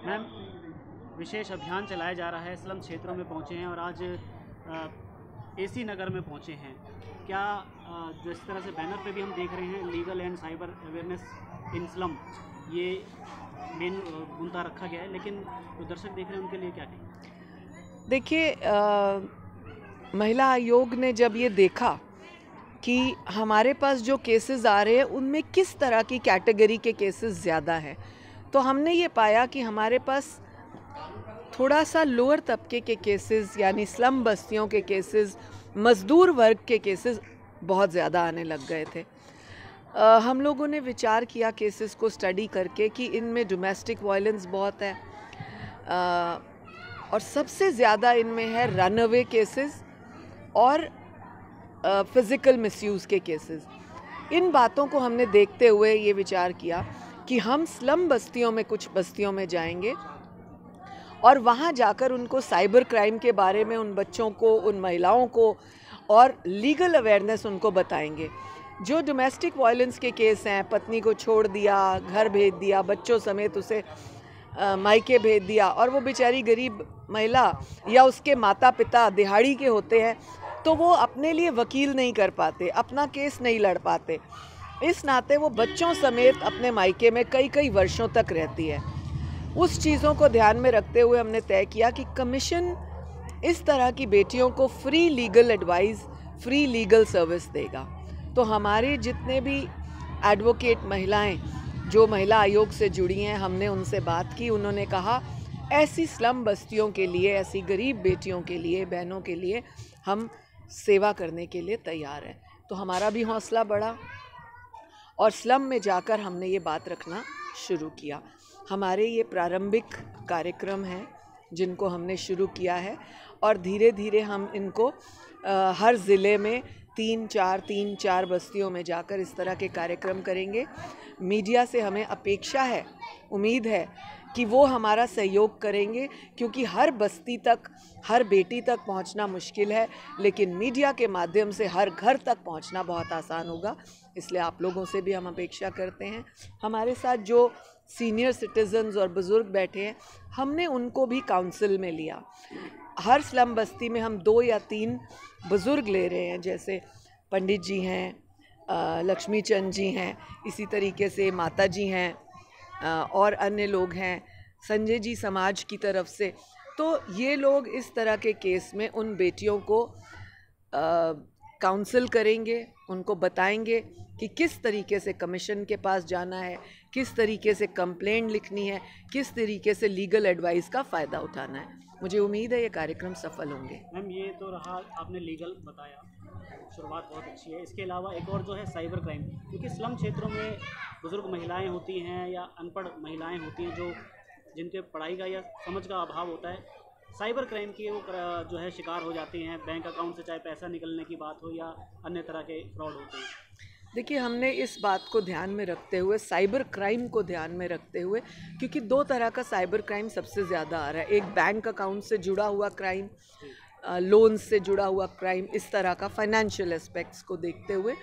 Ma'am, विशेष अभियान चलाया जा रहा है, स्लम क्षेत्रों में पहुंचे हैं और आज एसी नगर में पहुंचे हैं। क्या जो इस तरह से बैनर पे भी हम देख रहे हैं, legal and cyber awareness in slum, ये मेन मुद्दा रखा गया है, लेकिन जो दर्शक देख रहे हैं उनके लिए क्या कहें? देखिए, महिला आयोग ने जब ये देखा कि हमारे पास जो केसेस आ रहे हैं उनमें किस तरह की कैटेगरी के केसेस ज़्यादा हैं, तो हमने ये पाया कि हमारे पास थोड़ा सा लोअर तबके के केसेस यानी स्लम बस्तियों के केसेस, मज़दूर वर्ग के केसेस बहुत ज़्यादा आने लग गए थे। हम लोगों ने विचार किया केसेस को स्टडी करके कि इनमें डोमेस्टिक वायलेंस बहुत है, और सबसे ज़्यादा इनमें है रनअवे केसेस और फिज़िकल मिसयूज़ के केसेस। इन बातों को हमने देखते हुए ये विचार किया कि हम स्लम बस्तियों में कुछ बस्तियों में जाएंगे और वहाँ जाकर उनको साइबर क्राइम के बारे में, उन बच्चों को, उन महिलाओं को और लीगल अवेयरनेस उनको बताएंगे। जो डोमेस्टिक वायलेंस के केस हैं, पत्नी को छोड़ दिया, घर भेज दिया, बच्चों समेत उसे मायके भेज दिया और वो बेचारी गरीब महिला या उसके माता पिता दिहाड़ी के होते हैं, तो वो अपने लिए वकील नहीं कर पाते, अपना केस नहीं लड़ पाते। इस नाते वो बच्चों समेत अपने मायके में कई कई वर्षों तक रहती है। उस चीज़ों को ध्यान में रखते हुए हमने तय किया कि कमीशन इस तरह की बेटियों को free legal advice, free legal service देगा। तो हमारे जितने भी एडवोकेट महिलाएं जो महिला आयोग से जुड़ी हैं, हमने उनसे बात की। उन्होंने कहा ऐसी स्लम बस्तियों के लिए, ऐसी गरीब बेटियों के लिए, बहनों के लिए हम सेवा करने के लिए तैयार हैं। तो हमारा भी हौसला बढ़ा और स्लम में जाकर हमने ये बात रखना शुरू किया। हमारे ये प्रारंभिक कार्यक्रम हैं जिनको हमने शुरू किया है और धीरे धीरे हम इनको हर ज़िले में 3-4 बस्तियों में जाकर इस तरह के कार्यक्रम करेंगे। मीडिया से हमें अपेक्षा है, उम्मीद है कि वो हमारा सहयोग करेंगे, क्योंकि हर बस्ती तक, हर बेटी तक पहुंचना मुश्किल है, लेकिन मीडिया के माध्यम से हर घर तक पहुंचना बहुत आसान होगा। इसलिए आप लोगों से भी हम अपेक्षा करते हैं। हमारे साथ जो सीनियर सिटीजन्स और बुज़ुर्ग बैठे हैं, हमने उनको भी काउंसिल में लिया। हर स्लम बस्ती में हम 2 या 3 बुज़ुर्ग ले रहे हैं, जैसे पंडित जी हैं, लक्ष्मी चंद जी हैं, इसी तरीके से माता जी हैं, और अन्य लोग हैं, संजय जी समाज की तरफ से। तो ये लोग इस तरह के केस में उन बेटियों को काउंसिल करेंगे, उनको बताएंगे कि किस तरीके से कमीशन के पास जाना है, किस तरीके से कंप्लेंट लिखनी है, किस तरीके से लीगल एडवाइस का फ़ायदा उठाना है। मुझे उम्मीद है ये कार्यक्रम सफल होंगे। मैम, ये तो रहा, आपने लीगल बताया, शुरुआत बहुत अच्छी है। इसके अलावा एक और जो है साइबर क्राइम, क्योंकि स्लम क्षेत्रों में बुज़ुर्ग महिलाएं होती हैं या अनपढ़ महिलाएं होती हैं जो जिनके पढ़ाई का या समझ का अभाव होता है, साइबर क्राइम की वो जो है शिकार हो जाती हैं। बैंक अकाउंट से चाहे पैसा निकलने की बात हो या अन्य तरह के फ्रॉड होते हैं। देखिए, हमने इस बात को ध्यान में रखते हुए, साइबर क्राइम को ध्यान में रखते हुए, क्योंकि 2 तरह का साइबर क्राइम सबसे ज़्यादा आ रहा है। एक बैंक अकाउंट से जुड़ा हुआ क्राइम, लोन से जुड़ा हुआ क्राइम, इस तरह का फाइनेंशियल एस्पेक्ट्स को देखते हुए,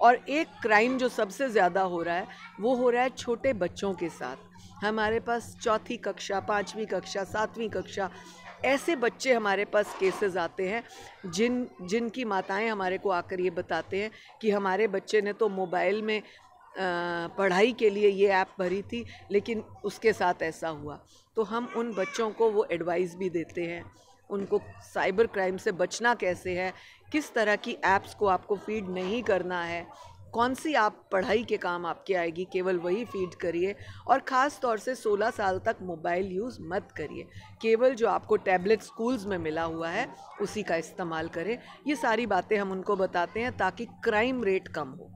और एक क्राइम जो सबसे ज़्यादा हो रहा है वो हो रहा है छोटे बच्चों के साथ। हमारे पास 4ठी कक्षा, 5वीं कक्षा, 7वीं कक्षा ऐसे बच्चे हमारे पास केसेस आते हैं जिनकी माताएं हमारे को आकर ये बताते हैं कि हमारे बच्चे ने तो मोबाइल में पढ़ाई के लिए ये ऐप भरी थी, लेकिन उसके साथ ऐसा हुआ। तो हम उन बच्चों को वो एडवाइस भी देते हैं, उनको साइबर क्राइम से बचना कैसे है, किस तरह की ऐप्स को आपको फीड नहीं करना है, कौन सी आप पढ़ाई के काम आपके आएगी, केवल वही फीड करिए, और ख़ास तौर से 16 साल तक मोबाइल यूज़ मत करिए। केवल जो आपको टैबलेट स्कूल्स में मिला हुआ है उसी का इस्तेमाल करें। ये सारी बातें हम उनको बताते हैं ताकि क्राइम रेट कम हो।